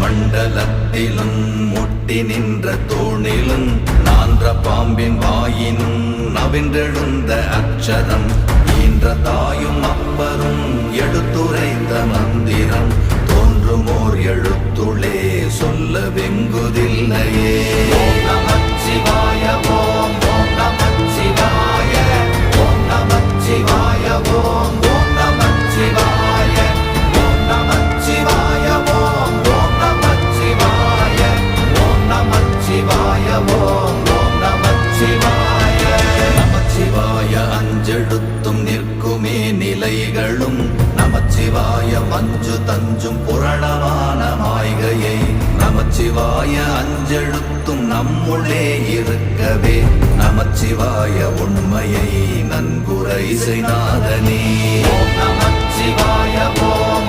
மண்டலத்திலும் முட்டி நின்ற தூணிலும் நான்ற பாம்பின் வாயினும் நவின்றெழுந்த அக்ஷரம் ஈன்ற தாயும் அப்பரும் எடுத்துரைத்த மந்திரம் தோன்றுமோர் எழுத்துளே சொல்ல வெங்குதில்லையே. ஓம் நமச்சிவாய ஓம் ஓம் நமச்சிவாய ஓம் நமச்சிவாய ஓம் ஓம் நமச்சிவாய ஓம் நமச்சிவாய ஓம் ஓம் நமச்சிவாய ஓம் நமச்சிவாய ஓம் ஓம் நமச்சிவாய. நமச்சிவாய அஞ்செழுத்தும் நிற்குமே நிலைகளும் நமச்சிவாய மஞ்சு தஞ்சும் புரணமான மாய்கையை நமச்சிவாய அஞ்செழுத்தும் நம்முள்ளே இருக்கவே நமச்சிவாய உண்மையை நன்குரை செய்நாதனே. ஓம் நமச்சிவாய ஓம்